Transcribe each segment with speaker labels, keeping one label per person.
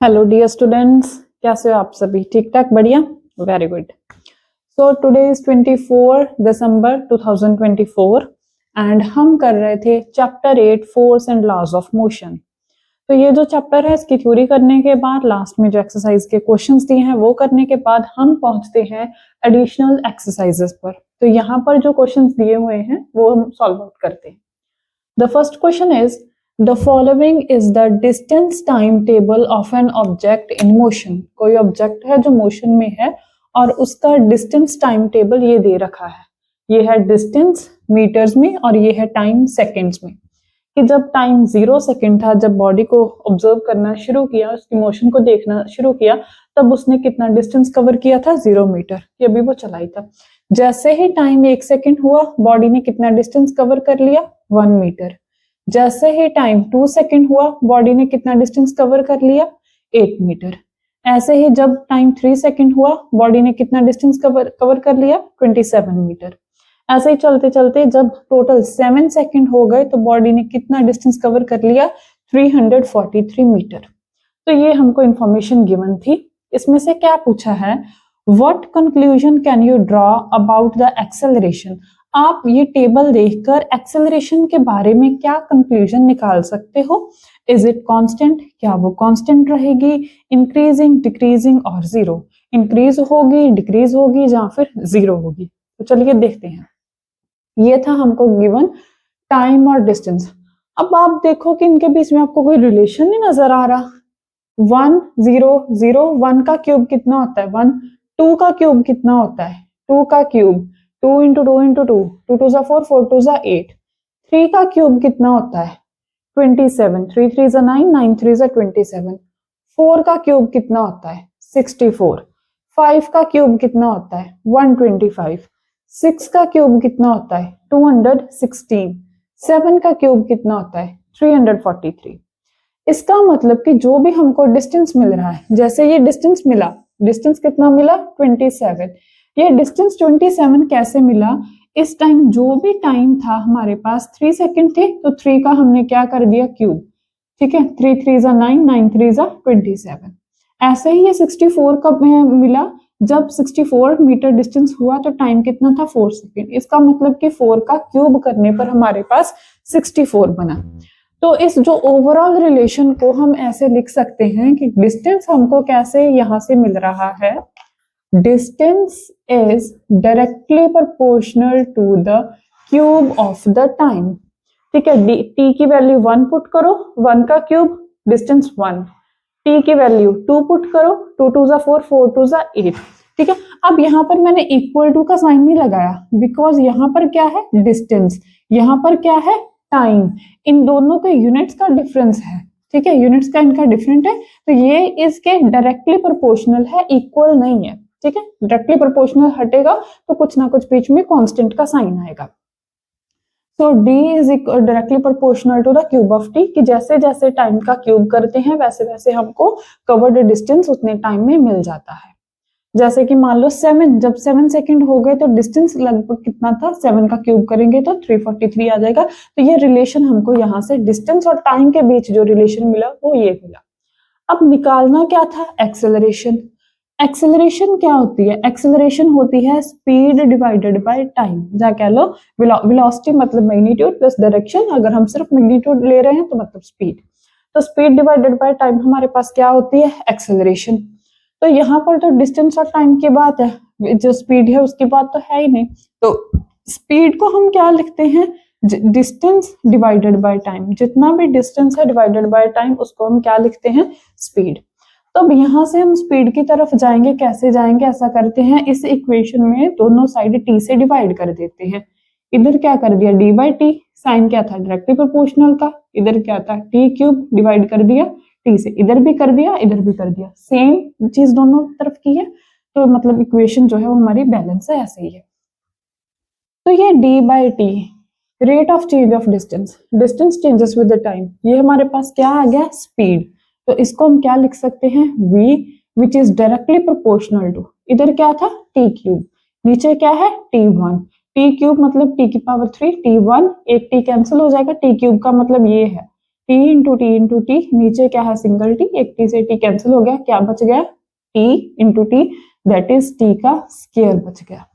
Speaker 1: Hello dear students, कैसे हो आप सभी? ठीक ठाक, बढ़िया, very good. So today is 24 December 2024 and हम कर रहे थे chapter 8 force and laws of motion. तो ये जो चैप्टर है इसकी थ्योरी करने के बाद लास्ट में जो एक्सरसाइज के क्वेश्चंस दिए हैं वो करने के बाद हम पहुंचते हैं एडिशनल एक्सरसाइजेस पर। तो यहाँ पर जो क्वेश्चंस दिए हुए हैं वो हम सॉल्व आउट करते हैं। The first question is The following is the distance timetable of an object in motion। कोई ऑब्जेक्ट है जो मोशन में है और उसका डिस्टेंस टाइम टेबल ये दे रखा है। ये है डिस्टेंस मीटर्स में और ये है टाइम सेकेंड्स में। कि जब टाइम 0 सेकेंड था, जब बॉडी को ऑब्जर्व करना शुरू किया, उसकी मोशन को देखना शुरू किया, तब उसने कितना डिस्टेंस कवर किया था? 0 मीटर। ये अभी वो चलाई था। जैसे ही टाइम 1 सेकेंड हुआ, बॉडी ने कितना डिस्टेंस कवर कर लिया? 1 मीटर। जैसे ही टाइम 2 सेकेंड हुआ, बॉडी ने कितना डिस्टेंस कवर कर लिया? 8 मीटर। ऐसे ही जब टाइम 3 सेकेंड हुआ, बॉडी ने कितना डिस्टेंस कवर कर लिया? 27 मीटर। ऐसे ही चलते चलते जब टोटल 7 सेकेंड हो गए तो बॉडी ने कितना डिस्टेंस कवर कर लिया? 343 मीटर। तो ये हमको इंफॉर्मेशन गिवन थी। इसमें से क्या पूछा है? What conclusion can you draw about the acceleration? आप ये टेबल देखकर एक्सेलरेशन के बारे में क्या कंक्लूजन निकाल सकते हो? Is it constant? क्या वो कांस्टेंट रहेगी, इंक्रीजिंग, डिक्रीजिंग और जीरो? इंक्रीज होगी, डिक्रीज होगी या फिर जीरो होगी? तो चलिए देखते हैं। ये था हमको गिवन टाइम और डिस्टेंस। अब आप देखो कि इनके बीच में आपको कोई रिलेशन नहीं नजर आ रहा। 1 0 0, 1 का क्यूब कितना होता है? 1। 2 का क्यूब कितना होता है? 2 का क्यूब 2 इंटू 2 इंटू 2, 2 2 4, 4 2 8। 3 का क्यूब कितना होता है? 27। 3 3 9, 9 3 27। 4 का क्यूब कितना होता है? 64। 5 का क्यूब कितना होता है? 125। 6 का क्यूब कितना होता है? 216। 7 का क्यूब कितना होता है? 343। इसका मतलब कि जो भी हमको डिस्टेंस मिल रहा है, जैसे ये डिस्टेंस मिला, डिस्टेंस कितना मिला? 27। ये डिस्टेंस 27 कैसे मिला? इस टाइम जो भी टाइम था हमारे पास 3 सेकेंड थे, तो 3 का हमने क्या कर दिया? क्यूब। ठीक है, 3 3 9, 9 3 27। ऐसे ही ये 64 कब मिला? जब 64 मीटर डिस्टेंस हुआ तो टाइम कितना था? 4 सेकेंड। इसका मतलब कि 4 का क्यूब करने पर हमारे पास 64 बना। तो इस जो ओवरऑल रिलेशन को हम ऐसे लिख सकते हैं कि डिस्टेंस हमको कैसे यहां से मिल रहा है? Distance is directly proportional to the cube of the time. ठीक है, टी की वैल्यू 1 पुट करो, 1 का क्यूब डिस्टेंस 1। टी की वैल्यू 2 पुट करो, 2 2 4, 4 2 8। ठीक है, अब यहाँ पर मैंने इक्वल टू का साइन नहीं लगाया, बिकॉज यहाँ पर क्या है? डिस्टेंस। यहाँ पर क्या है? टाइम। इन दोनों के यूनिट्स का डिफरेंस है। ठीक है, यूनिट्स का इनका डिफरेंट है, तो ये इसके डायरेक्टली प्रोपोर्शनल है, इक्वल नहीं है। ठीक है, डायरेक्टली प्रोपोर्शनल हटेगा तो कुछ ना कुछ बीच में कांस्टेंट का साइन आएगा। So d is directly proportional to the cube of t, कि जैसे जैसे टाइम का क्यूब करते हैं वैसे वैसे हमको कवर्ड डिस्टेंस उतने टाइम में मिल जाता है। जैसे कि मान लो 7, जब 7 सेकंड हो गए तो डिस्टेंस लगभग कितना था? 7 का क्यूब करेंगे तो 343 आ जाएगा। तो ये रिलेशन हमको यहाँ से डिस्टेंस और टाइम के बीच जो रिलेशन मिला वो ये मिला। अब निकालना क्या था? एक्सेलरेशन। एक्सेलरेशन क्या होती है? एक्सेलरेशन होती है स्पीड डिवाइडेड बाय टाइम, या कह लो वेलोसिटी मतलब मैग्नीट्यूड प्लस डायरेक्शन। अगर हम सिर्फ मैग्नीट्यूड ले रहे हैं तो मतलब स्पीड। तो स्पीड डिवाइडेड बाय टाइम हमारे पास क्या होती है? एक्सेलरेशन। तो यहाँ पर तो डिस्टेंस और टाइम की बात है, जो स्पीड है उसकी बात तो है ही नहीं। तो स्पीड को हम क्या लिखते हैं? Distance divided by time. जितना भी डिस्टेंस है डिवाइडेड बाय टाइम उसको हम क्या लिखते हैं? स्पीड। तो अब यहाँ से हम स्पीड की तरफ जाएंगे। कैसे जाएंगे? ऐसा करते हैं, इस इक्वेशन में दोनों साइड t से डिवाइड कर देते हैं। इधर क्या कर दिया? d by T. साइन क्या था? डायरेक्टली प्रोपोर्शनल का। इधर क्या था? t क्यूब डिवाइड कर दिया t से। इधर भी कर दिया, इधर भी कर दिया, सेम चीज दोनों तरफ की है। तो मतलब इक्वेशन जो है वो हमारी बैलेंस है, ऐसे ही है। तो ये d by T, rate of change of distance, distance changes with the time, ये हमारे पास क्या आ गया? स्पीड। तो इसको हम क्या लिख सकते हैं? v which is directly proportional to, इधर क्या था? t क्यूब, नीचे क्या है? t1। t क्यूब मतलब t की पावर 3, t1 एक t कैंसिल हो जाएगा, t क्यूब का मतलब ये है T into T into T, नीचे क्या है सिंगल टी, एक टी से टी कैंसिल हो गया, क्या बच गया T into T, that is T का स्क्वायर बच गया।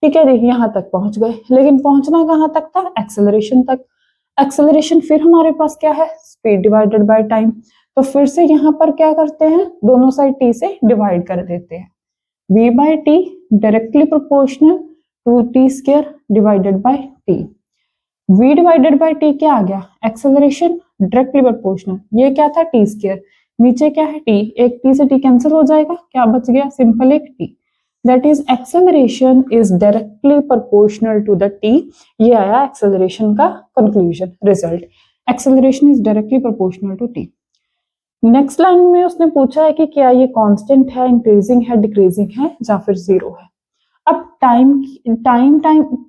Speaker 1: ठीक है, देखिए यहां तक पहुंच गए, लेकिन पहुंचना कहां तक था, एक्सेलरेशन तक। एक्सेलरेशन फिर हमारे पास क्या है, स्पीड डिवाइडेड बाय टाइम। तो फिर से यहाँ पर क्या करते हैं, दोनों साइड टी से डिवाइड कर देते हैं। v by t directly proportional to t square divided by t. v divided by t क्या आ गया, एक्सेलरेशन डायरेक्टली प्रोपोर्शनल, ये क्या था टी स्क्वायर, नीचे क्या है टी, एक टी से टी कैंसिल हो जाएगा, क्या बच गया सिंपल एक t, that is acceleration is directly proportional to the t. ये आया एक्सेलरेशन का conclusion result, acceleration is directly proportional to t. Next line में उसने पूछा है कि क्या ये कांस्टेंट है, इंक्रीजिंग है, डिक्रीजिंग है या फिर जीरो है। अब time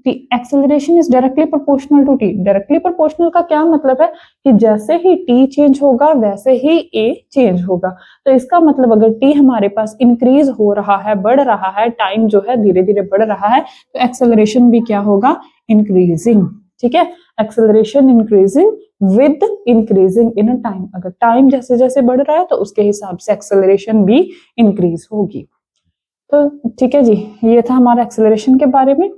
Speaker 1: acceleration is directly proportional to t, directly proportional का क्या मतलब है कि जैसे ही टी चेंज होगा वैसे ही ए चेंज होगा। तो इसका मतलब अगर टी हमारे पास इंक्रीज हो रहा है, बढ़ रहा है, टाइम जो है धीरे धीरे बढ़ रहा है, तो एक्सेलरेशन भी क्या होगा, इंक्रीजिंग। ठीक है, acceleration increasing with increasing in time, अगर टाइम जैसे जैसे बढ़ रहा है तो उसके हिसाब से एक्सेलरेशन भी इंक्रीज होगी। तो ठीक है जी, ये था हमारा एक्सेलरेशन के बारे में।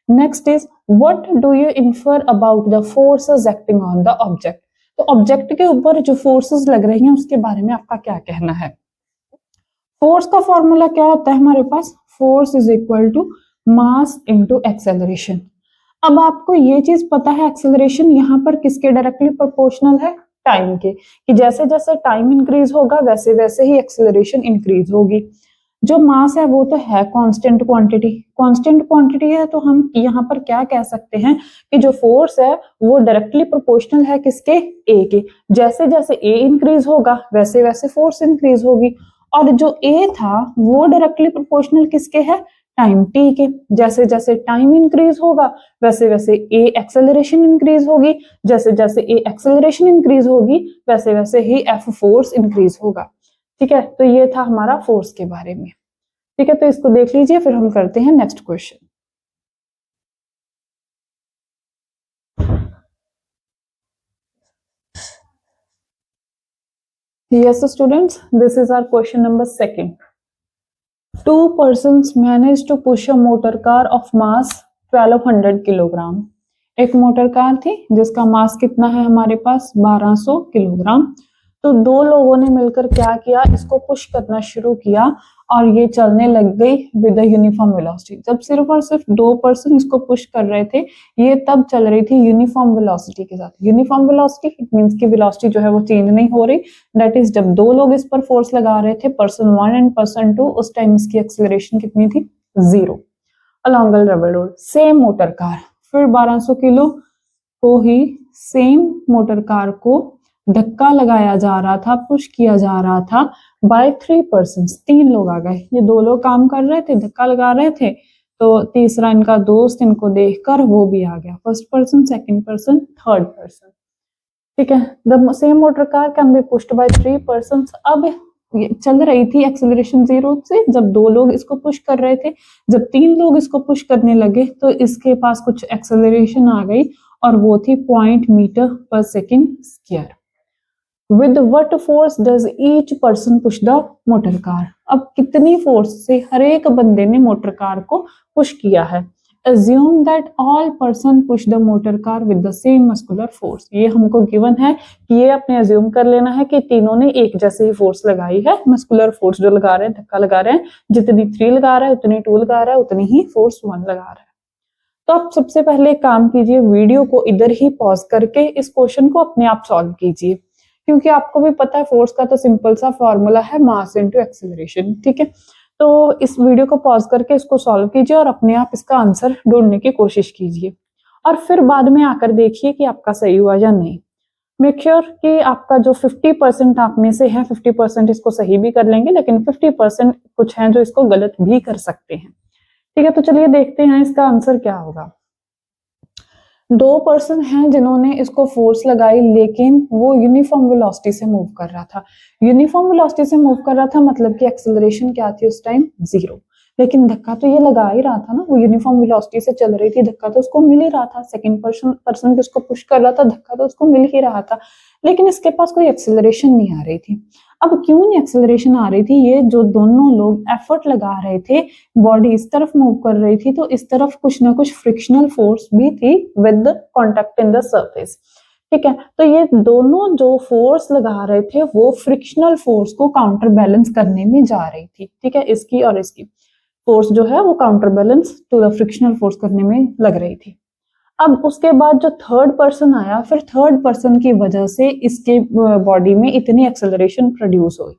Speaker 1: Next is what do you infer about the forces acting on the object. तो ऑब्जेक्ट के ऊपर जो फोर्सेस लग रही हैं उसके बारे में आपका क्या कहना है। फोर्स का फॉर्मूला क्या होता है हमारे पास, force is equal to mass into acceleration. अब आपको ये चीज पता है एक्सेलरेशन यहाँ पर किसके डायरेक्टली प्रोपोर्शनल है, टाइम के, कि जैसे जैसे टाइम इंक्रीज होगा वैसे वैसे ही एक्सेलरेशन इंक्रीज होगी। जो मास है वो तो है कांस्टेंट क्वांटिटी, कांस्टेंट क्वांटिटी है, तो हम यहाँ पर क्या कह सकते हैं कि जो फोर्स है वो डायरेक्टली प्रोपोर्शनल है किसके, ए के। जैसे जैसे ए इंक्रीज होगा वैसे वैसे फोर्स इंक्रीज होगी, और जो ए था वो डायरेक्टली प्रोपोर्शनल किसके है, टाइम टी के। जैसे जैसे टाइम इंक्रीज होगा वैसे वैसे ए एक्सेलरेशन इंक्रीज होगी, जैसे जैसे ए एक्सेलरेशन इंक्रीज होगी वैसे वैसे ही एफ फोर्स इंक्रीज होगा। ठीक है, तो ये था हमारा फोर्स के बारे में। ठीक है, तो इसको देख लीजिए, फिर हम करते हैं next question. Yes students, this is our question number 2. Two persons managed to push a motor car of mass 1200 kilogram. एक मोटर कार थी जिसका मास कितना है हमारे पास 1200 किलोग्राम। तो दो लोगों ने मिलकर क्या किया, इसको पुश करना शुरू किया और ये चलने लग गई विद यूनिफॉर्म वेलोसिटी। जब सिर्फ और सिर्फ दो पर्सन इसको पुश कर रहे थे, ये तब चल रही थी यूनिफॉर्म वेलोसिटी के साथ। यूनिफॉर्म वेलोसिटी इट मींस की वेलोसिटी जो है वो चेंज नहीं हो रही, दैट इज जब दो लोग इस पर फोर्स लगा रहे थे, पर्सन 1 एंड पर्सन 2, उस टाइम इसकी एक्सेलरेशन कितनी थी, 0 along the rubber road. Same motor car, फिर 1200 किलो को ही सेम मोटर कार को धक्का लगाया जा रहा था, पुश किया जा रहा था बाय 3 पर्सन्स, 3 लोग आ गए। ये दो लोग काम कर रहे थे, धक्का लगा रहे थे, तो तीसरा इनका दोस्त इनको देखकर वो भी आ गया, first person, second person, third person. ठीक है, the same motor car can be pushed by 3 persons. अब ये चल रही थी एक्सेलरेशन 0 से, जब दो लोग इसको पुश कर रहे थे, जब 3 लोग इसको पुश करने लगे तो इसके पास कुछ एक्सेलरेशन आ गई और वो थी 0.0 metre per second square. With what force does each person push the motor car? अब कितनी फोर्स से हर एक बंदे ने मोटर कार को पुश किया है। Assume that all person push the motor car with the same muscular force. ये हमको गिवन है कि ये अपने अज्यूम कर लेना है कि तीनों ने एक जैसे ही फोर्स लगाई है, मस्कुलर फोर्स जो लगा रहे हैं, धक्का लगा रहे हैं, जितनी 3 लगा रहा है उतनी 2 लगा रहा है, उतनी ही फोर्स 1 लगा रहा है। तो आप सबसे पहले काम कीजिए, वीडियो को इधर ही पॉज करके इस क्वेश्चन को अपने आप सॉल्व कीजिए, क्योंकि आपको भी पता है फोर्स का तो सिंपल सा फॉर्मूला है मास इनटू एक्सेलरेशन। ठीक है, तो इस वीडियो को पॉज करके इसको सॉल्व कीजिए और अपने आप इसका आंसर ढूंढने की कोशिश कीजिए, और फिर बाद में आकर देखिए कि आपका सही हुआ या नहीं। मेक श्योर कि आपका जो 50% आप में से है 50% इसको सही भी कर लेंगे, लेकिन 50% कुछ हैं जो इसको गलत भी कर सकते हैं। ठीक है, तो चलिए देखते हैं इसका आंसर क्या होगा। 2 पर्सन हैं जिन्होंने इसको फोर्स लगाई, लेकिन वो यूनिफॉर्म वेलोसिटी से मूव कर रहा था। यूनिफॉर्म वेलोसिटी से मूव कर रहा था मतलब कि एक्सेलरेशन क्या थी उस टाइम, 0। लेकिन धक्का तो ये लगा ही रहा था ना, वो यूनिफॉर्म वेलोसिटी से चल रही थी, धक्का तो उसको मिल ही रहा था, सेकंड पर्सन भी उसको पुश कर रहा था, धक्का तो उसको मिल ही रहा था, लेकिन इसके पास कोई एक्सेलरेशन नहीं आ रही थी। अब क्यों नहीं एक्सेलरेशन आ रही थी? ये जो दोनों लोग एफर्ट लगा रहे थे, बॉडी इस तरफ मूव कर रही थी, तो इस तरफ कुछ ना कुछ फ्रिक्शनल फोर्स भी थी with the contact in the surface. ठीक है, तो ये दोनों जो फोर्स लगा रहे थे वो फ्रिक्शनल फोर्स को काउंटर बैलेंस करने में जा रही थी। ठीक है, इसकी और इसकी फोर्स जो है वो counter balance to the frictional force करने में लग रही थी। अब उसके बाद जो थर्ड पर्सन आया, फिर थर्ड पर्सन की वजह से इसके बॉडी में इतनी एक्सेलरेशन प्रोड्यूस हुई।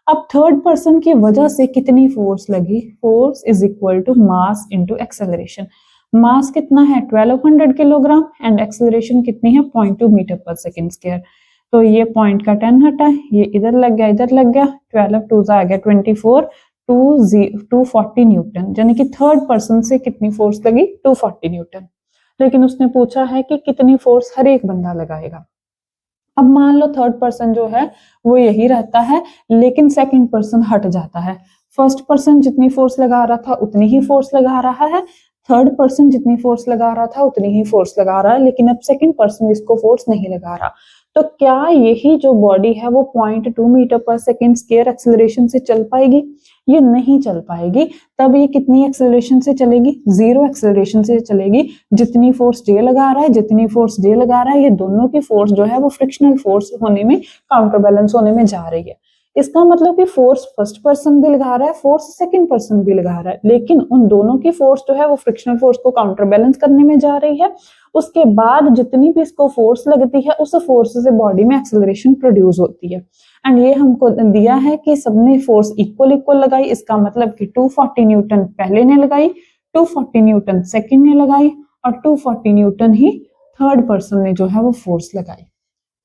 Speaker 1: अब थर्ड पर्सन की वजह से कितनी फोर्स लगी? Force is equal to mass into acceleration. Mass कितना है? 1200 किलोग्राम एंड एक्सेलरेशन कितनी है? 0.2 मीटर पर सेकेंड स्क्वायर। तो ये पॉइंट का 10 हटा, ये इधर लग गया, इधर लग गया, 12 टू आ गया 24, 240 न्यूटन, यानी कि थर्ड पर्सन से कितनी फोर्स लगी? 240 न्यूटन। लेकिन उसने पूछा है कि कितनी फोर्स हर एक बंदा लगाएगा। अब मान लो थर्ड पर्सन जो है वो यही रहता है, लेकिन सेकंड पर्सन हट जाता है। फर्स्ट पर्सन जितनी फोर्स लगा रहा था उतनी ही फोर्स लगा रहा है, थर्ड पर्सन जितनी फोर्स लगा रहा था उतनी ही फोर्स लगा रहा है, लेकिन अब सेकंड पर्सन इसको फोर्स नहीं लगा रहा। तो क्या यही जो बॉडी है वो 0.2 metre per second square acceleration से चल पाएगी? ये नहीं चल पाएगी। तब ये कितनी एक्सेलरेशन से चलेगी? 0 एक्सेलरेशन से चलेगी। जितनी फोर्स जे लगा रहा है, जितनी फोर्स जे लगा रहा है, ये दोनों की फोर्स जो है वो फ्रिक्शनल फोर्स होने में, काउंटर बैलेंस होने में जा रही है। इसका मतलब कि फोर्स फर्स्ट पर्सन भी लगा रहा है, फोर्स सेकंड पर्सन भी लगा रहा है, लेकिन उन दोनों की फोर्स जो है वो फ्रिक्शनल फोर्स को काउंटर बैलेंस करने में जा रही है। उसके बाद जितनी भी इसको फोर्स लगती है उस फोर्स से बॉडी में एक्सेलरेशन प्रोड्यूस होती है। एंड ये हमको दिया है कि सबने फोर्स इक्वल इक्वल लगाई, इसका मतलब कि 240 न्यूटन पहले ने लगाई, 240 न्यूटन सेकंड ने लगाई, और 240 न्यूटन ही थर्ड पर्सन ने जो है वो फोर्स लगाई।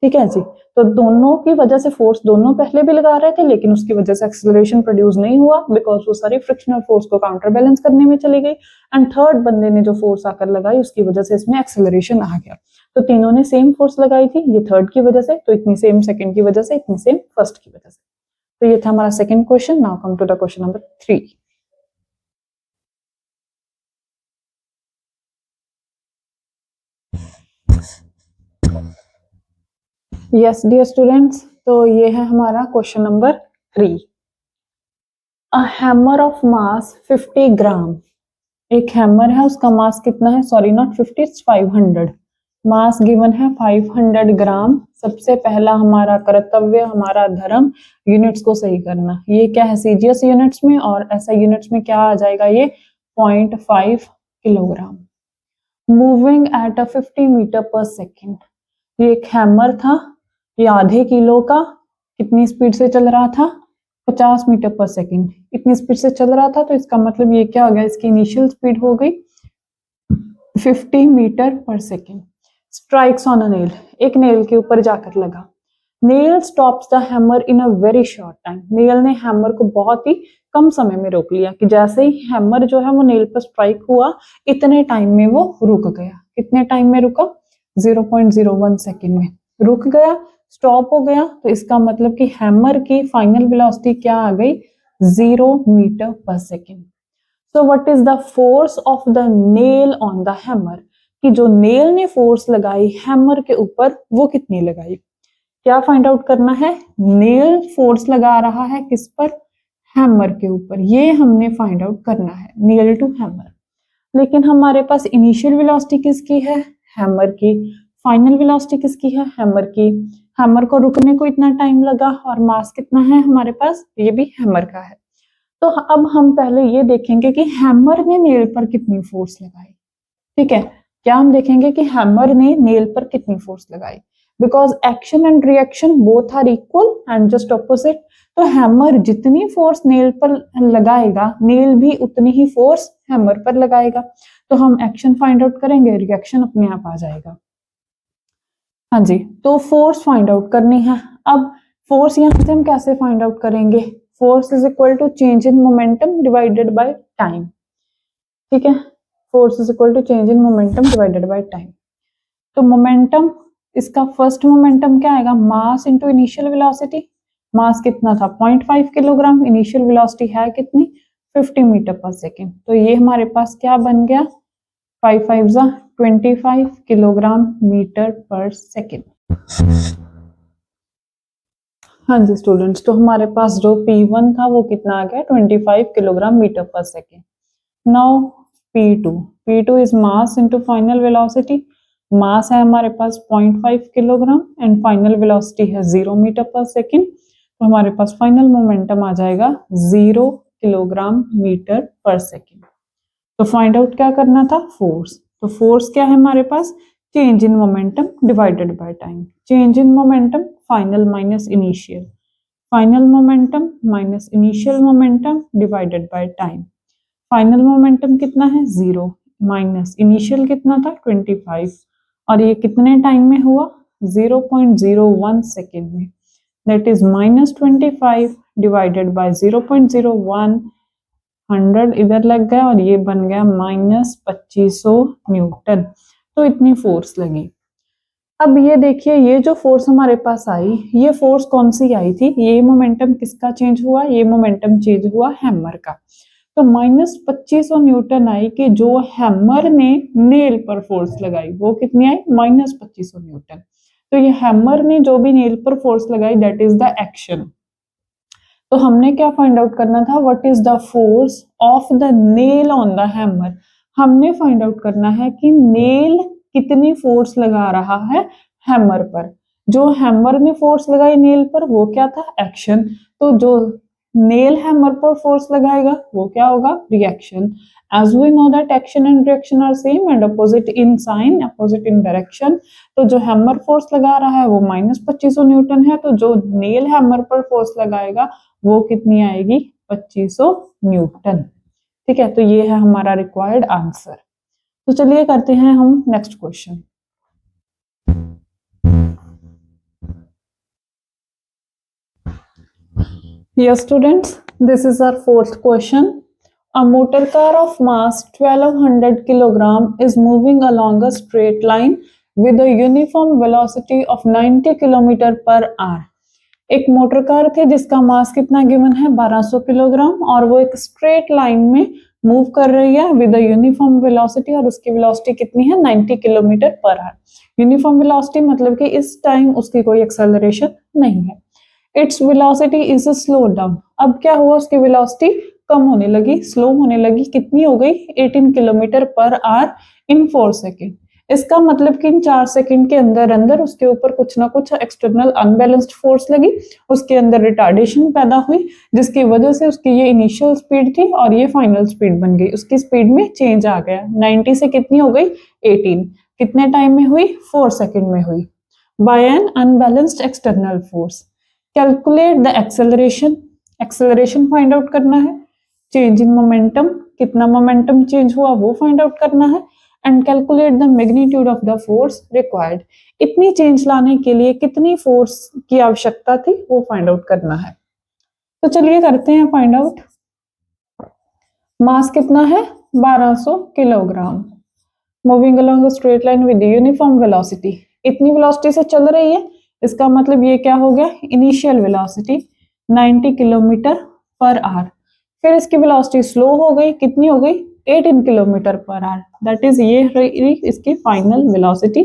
Speaker 1: ठीक है जी, तो दोनों की वजह से फोर्स दोनों पहले भी लगा रहे थे, लेकिन उसकी वजह से एक्सेलरेशन प्रोड्यूस नहीं हुआ, बिकॉज वो सारी फ्रिक्शनल फोर्स को काउंटर बैलेंस करने में चली गई। एंड थर्ड बंदे ने जो फोर्स आकर लगाई उसकी वजह से इसमें एक्सेलरेशन आ गया। तो तीनों ने सेम फोर्स लगाई थी, ये थर्ड की वजह से, तो इतनी सेम सेकंड की वजह से, इतनी सेम फर्स्ट की वजह से। तो ये था हमारा second question. Now come to the question number 3। Yes dear students, तो ये है हमारा question number 3। A hammer of mass 50 gram, एक हैमर है उसका मास कितना है? Sorry not 50, it's 500। Mass given है 500 ग्राम। सबसे पहला हमारा कर्तव्य, हमारा धर्म, यूनिट्स को सही करना। ये क्या है? सीजीएस यूनिट्स में, और ऐसा यूनिट्स में क्या आ जाएगा? ये 0.5 kilogram. Moving at a 50 metre per second. ये एक हैमर था, ये आधे किलो का, कितनी स्पीड से चल रहा था? 50 मीटर पर सेकेंड। इतनी स्पीड से चल रहा था, तो इसका मतलब ये क्या हो गया? इसकी इनिशियल स्पीड हो गई 50 metre per second. Strikes on a nail, एक नेल के ऊपर जाकर लगा। Nail stops the hammer in a very short time. Nail ने हैमर को बहुत ही कम समय में रोक लिया, कि जैसे ही हैमर जो है वो नेल पर स्ट्राइक हुआ, इतने टाइम में वो रुक गया। कितने टाइम में रुका? 0.01 सेकेंड में रुक गया, स्टॉप हो गया। तो इसका मतलब कि हैमर की फाइनल वेलोसिटी क्या आ गई? 0 metre per second. So what is the force of the nail on the hammer? कि जो नेल ने फोर्स लगाई हैमर के ऊपर वो कितनी लगाई? क्या फाइंड आउट करना है? नेल फोर्स लगा रहा है किस पर? हैमर के ऊपर। ये हमने फाइंड आउट करना है, नेल टू हैमर। लेकिन हमारे पास इनिशियल वेलोसिटी किसकी है? हैमर की। फाइनल वेलोसिटी किसकी है? हैमर की। हैमर को रुकने को इतना टाइम लगा, और मास कितना है हमारे पास? ये भी हैमर का है। तो अब हम पहले ये देखेंगे कि हैमर ने नेल पर कितनी फोर्स लगाई। ठीक है, क्या हम देखेंगे कि हैमर ने नेल पर कितनी फोर्स लगाई? Because action and reaction both are equal and just opposite. तो हैमर जितनी फोर्स नेल पर लगाएगा, नेल भी उतनी ही फोर्स हैमर पर लगाएगा। तो हम एक्शन फाइंड आउट करेंगे, रिएक्शन अपने आप आ जाएगा। हाँ जी, तो फोर्स फाइंड आउट करनी है। अब फोर्स यहां से हम कैसे फाइंड आउट करेंगे? Force is equal to change in momentum divided by time. ठीक है, force is equal to change in momentum divided by time. तो मोमेंटम, इसका फर्स्ट मोमेंटम क्या आएगा? Mass into initial velocity. Mass कितना था? 0.5 किलोग्राम। इनिशियल वेलोसिटी है कितनी? 50 मीटर पर सेकेंड। तो ये हमारे पास क्या बन गया, 5 5 जा 25 किलोग्राम मीटर पर सेकेंड। हाँ जी स्टूडेंट्स, तो हमारे पास जो P1 था वो कितना आ गया, 25 kilogram metre per second. Now P2, P2 is mass into final velocity. Mass है हमारे पास 0.5 किलोग्राम एंड फाइनल वेलोसिटी है 0 मीटर पर सेकेंड। तो हमारे पास फाइनल मोमेंटम आ जाएगा 0 किलोग्राम मीटर पर सेकेंड। तो फाइंड आउट क्या करना था, फोर्स। तो फोर्स क्या है हमारे पास, change in momentum divided by time. Change in momentum final minus initial, final momentum minus initial momentum divided by time. Final momentum कितना है 0 माइनस इनिशियल कितना था 25, और ये कितने टाइम में हुआ 0.01 सेकेंड में, दैट इज -25 डिवाइडेड बाय 0.01, 100 इधर लग गया और ये बन गया -2500 न्यूटन। तो इतनी फोर्स लगी। अब ये देखिए, ये जो फोर्स हमारे पास आई, ये फोर्स कौन सी आई थी, ये मोमेंटम किसका चेंज हुआ, ये मोमेंटम चेंज हुआ हैमर का। तो -2500 न्यूटन आई कि जो हैमर ने नेल पर फोर्स लगाई वो कितनी आई, -2500 न्यूटन। तो ये हैमर ने जो भी नेल पर फोर्स लगाई दैट इज द एक्शन। तो हमने क्या फाइंड आउट करना था, what is the force of the nail on the hammer. हमने फाइंड आउट करना है कि नेल कितनी फोर्स लगा रहा है हैमर पर। जो हैमर ने फोर्स लगाई नेल पर वो क्या था, एक्शन। तो जो नेल हैमर पर फोर्स लगाएगा वो क्या होगा, reaction. as we know that action and reaction are same and opposite in sign, opposite in direction। तो जो हैमर फोर्स लगा रहा है वो -2500 न्यूटन है, तो जो नेल हैमर पर फोर्स लगाएगा वो कितनी आएगी, 2500 न्यूटन। ठीक है, तो ये है हमारा रिक्वायर्ड आंसर। तो चलिए करते हैं हम next question. Yes students, this is our fourth question. A motor car of mass 1200 kilogram is moving along a straight line with a uniform velocity of 90 km per hour. एक motor car थे जिसका मास कितना given है 1200 kilogram, और वो एक straight line में move कर रही है विद यूनिफॉर्म वेलोसिटी, और उसकी वेलोसिटी कितनी है 90 kilometre per hour. Uniform velocity मतलब कि इस टाइम उसकी कोई एक्सेलरेशन नहीं है। Its velocity is slow down. अब क्या हुआ, उसकी वेलोसिटी कम होने लगी, स्लो होने लगी। कितनी हो गई, 18 किलोमीटर पर आवर इन 4 सेकेंड। इसका मतलब कि इन 4 सेकंड के अंदर अंदर उसके ऊपर कुछ ना कुछ एक्सटर्नल अनबैलेंस्ड फोर्स लगी, उसके अंदर रिटार्डेशन पैदा हुई, जिसकी वजह से उसकी ये इनिशियल स्पीड थी और ये फाइनल स्पीड बन गई। उसकी स्पीड में चेंज आ गया, 90 से कितनी हो गई 18। कितने टाइम में हुई, 4 सेकंड में हुई, by an unbalanced external force. Calculate the acceleration, acceleration find out करना है। चेंज इन मोमेंटम, कितना मोमेंटम चेंज हुआ वो फाइंड आउट करना है। And calculate the magnitude of the force required. इतनी चेंज लाने के लिए कितनी फोर्स की आवश्यकता थी वो फाइंड आउट करना है। तो चलिए करते हैं फाइंड आउट। मास कितना है 1200 kilogram, moving along straight line with uniform velocity. इतनी वेलोसिटी से चल रही है, इसका मतलब ये क्या हो गया, initial velocity 90 kilometre per hour. फिर इसकी वेलोसिटी स्लो हो गई, कितनी हो गई 18 kilometre per hour, that is ये रही इसकी final velocity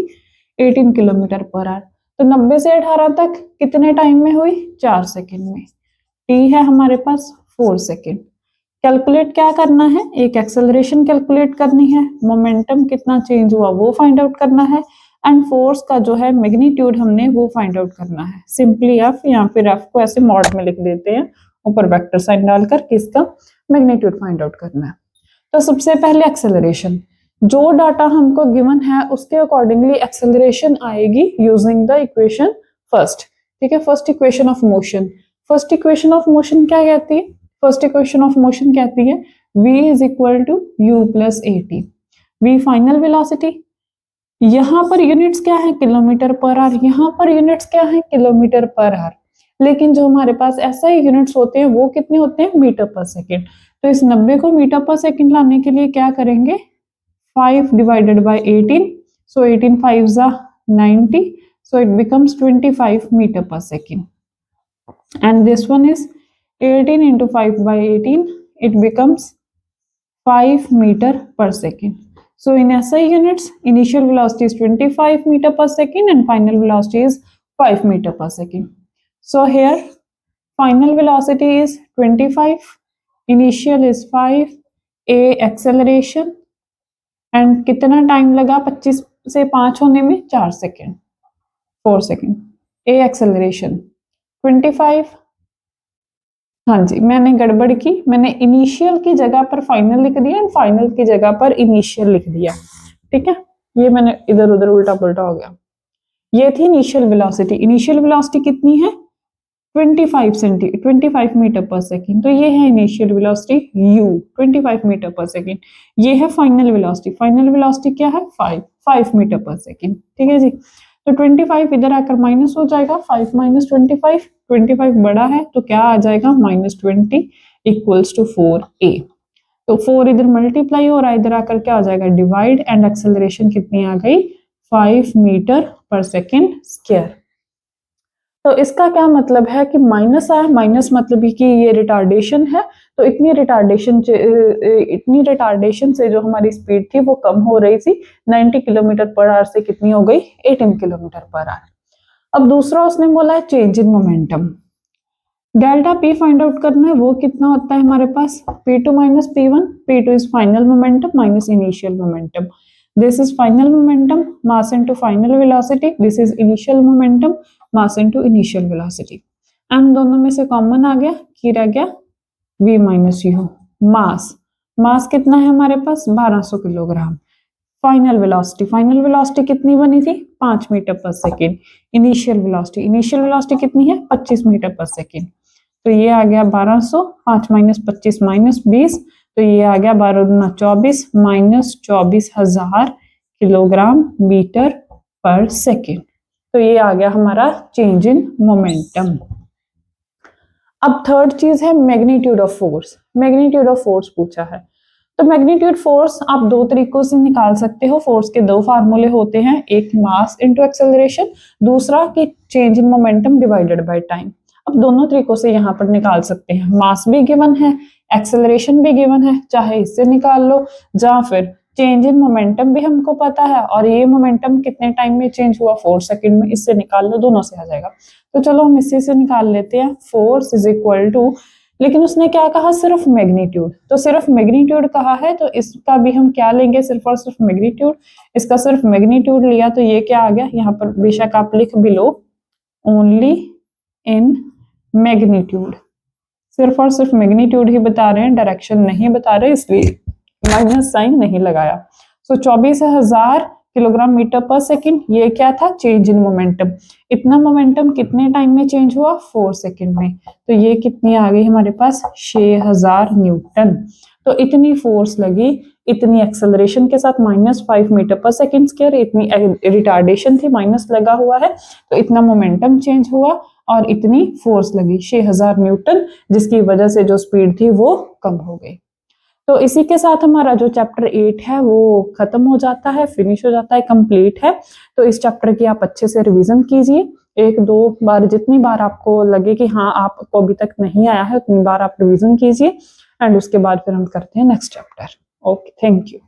Speaker 1: 18 kilometre per hour. तो 90 से 18 तक कितने टाइम में हुई, 4 सेकेंड में। टी है हमारे पास 4 सेकेंड। कैलकुलेट क्या करना है, एक एक्सेलरेशन कैलकुलेट करनी है, मोमेंटम कितना चेंज हुआ वो फाइंड आउट करना है, एंड फोर्स का जो है मैग्नीट्यूड हमने वो फाइंड आउट करना है। सिंपली एफ, या फिर एफ को ऐसे मॉड में लिख देते हैं, ऊपर वेक्टर साइन डालकर किसका मैग्नीट्यूड फाइंड आउट करना है। तो सबसे पहले एक्सेलरेशन, जो डाटा हमको गिवन है उसके अकॉर्डिंगली एक्सेलरेशन आएगी यूजिंग द इक्वेशन फर्स्ट। ठीक है, first equation of motion. First equation of motion क्या कहती है, फर्स्ट इक्वेशन ऑफ मोशन कहती है v is equal to u plus at। v final velocity, यहाँ पर यूनिट्स क्या है किलोमीटर पर आवर, यहाँ पर यूनिट्स क्या है किलोमीटर पर आवर, लेकिन जो हमारे पास ऐसा ही यूनिट्स होते हैं वो कितने होते हैं मीटर पर सेकेंड। तो इस 90 को मीटर पर सेकेंड लाने के लिए क्या करेंगे, 5 डिवाइडेड बाय 18, सो 18 5 जा 90, so it becomes 25 meter per second, and this one is 18 into 5 by 18, it becomes 5 meter per second. So in SI units, initial velocity is 25 meter per second and final velocity is 5 meter per second. So here final velocity is 25, initial is 5, a acceleration and कितना time लगा 25 से 5 होने में 4 second 4 second, ए acceleration 25। हाँ जी, मैंने गड़बड़ की, मैंने इनिशियल की जगह पर फाइनल लिख दिया एंड फाइनल की जगह पर इनिशियल लिख दिया, ठीक है, ये मैंने इधर उधर उल्टा पुल्टा हो गया। ये थी इनिशियल वेलोसिटी। इनिशियल वेलोसिटी कितनी है 25 मीटर पर सेकेंड, तो ये है initial velocity u 25 metre per second. ये है फाइनल वेलोसिटी, फाइनल वेलोसिटी क्या है 5 मीटर पर सेकेंड, ठीक है जी। तो 25 इधर आकर माइनस हो जाएगा, 5 माइनस 25 बड़ा है तो क्या आ जाएगा -20 इक्वल्स टू 4a। तो 4 इधर मल्टीप्लाई हो रहा है, इधर आकर क्या आ जाएगा डिवाइड, एंड एक्सेलरेशन कितनी आ गई 5 मीटर पर सेकेंड स्क्वायर। तो इसका क्या मतलब है कि माइनस आया, माइनस मतलब कि ये रिटार्डेशन है, तो इतनी रिटार्डेशन से जो हमारी स्पीड थी वो कम हो रही थी, 90 किलोमीटर पर आवर से कितनी हो गई 18 किलोमीटर पर आवर। अब दूसरा उसने बोला है change in momentum, delta P find out करना है, वो कितना होता है हमारे पास P2 minus P1, P2 is final momentum minus initial momentum, this is final momentum mass into final velocity, this is initial momentum mass into initial velocity, and दोनों में से कॉमन आ गया, की रह गया v माइनस यू। मास कितना है हमारे पास 1200 किलोग्राम। फाइनल वेलोसिटी कितनी बनी थी 5 metre per second. Initial velocity कितनी है 25 मीटर पर सेकेंड, तो ये आ गया 1200, 5 माइनस 25 माइनस 20, तो ये आ गया 12 गुना 24 minus 24,000 kilogram metre per second. तो ये आ गया हमारा चेंज इन मोमेंटम। अब थर्ड चीज है मैग्नीट्यूड ऑफ फोर्स पूछा है। तो मैग्नीट्यूड फोर्स आप दो तरीकों से निकाल सकते हो। फोर्स के दो फार्मूले होते हैं, एक मास इनटू एक्सेलरेशन, दूसरा कि change in momentum divided by time. अब दोनों तरीकों से यहाँ पर निकाल सकते हैं। मास भी गिवन है, एक्सेलरेशन भी गिवन है, चाहे इससे निकाल लो, या फिर चेंज इन मोमेंटम भी हमको पता है, और ये मोमेंटम कितने टाइम में चेंज हुआ 4 सेकंड में, इससे निकाल लो, दोनों से आ जाएगा। तो चलो हम इसी से निकाल लेते हैं। फोर्स इज इक्वल टू, लेकिन उसने क्या कहा सिर्फ मैग्नीट्यूड, तो सिर्फ मैग्नीट्यूड कहा है, तो इसका भी हम क्या लेंगे सिर्फ और सिर्फ मैग्नीट्यूड। इसका सिर्फ मैग्नीट्यूड लिया तो ये क्या आ गया, यहाँ पर बेशक आप लिख भी लो ओनली इन मैग्नीट्यूड, सिर्फ और सिर्फ मैग्नीट्यूड ही बता रहे हैं, डायरेक्शन नहीं बता रहे, इसलिए माइनस साइन नहीं लगाया। सो 24,000 किलोग्राम मीटर पर सेकंड, ये क्या था चेंज इन मोमेंटम। इतना मोमेंटम कितने टाइम में चेंज हुआ 4 सेकंड में, तो ये कितनी आ गई हमारे पास 6000 न्यूटन। तो इतनी फोर्स लगी, इतनी एक्सेलरेशन के साथ -5 मीटर पर सेकंड स्क्वायर, इतनी रिटार्डेशन थी माइनस लगा हुआ है, तो इतना मोमेंटम चेंज हुआ और इतनी फोर्स लगी 6000 न्यूटन, जिसकी वजह से जो स्पीड थी वो कम हो गई। तो इसी के साथ हमारा जो चैप्टर 8 है वो खत्म हो जाता है, फिनिश हो जाता है, कंप्लीट है। तो इस चैप्टर की आप अच्छे से रिवीजन कीजिए, 1-2 बार, जितनी बार आपको लगे कि हाँ आपको अभी तक नहीं आया है उतनी बार आप रिवीजन कीजिए, एंड उसके बाद फिर हम करते हैं next chapter. Okay, thank you.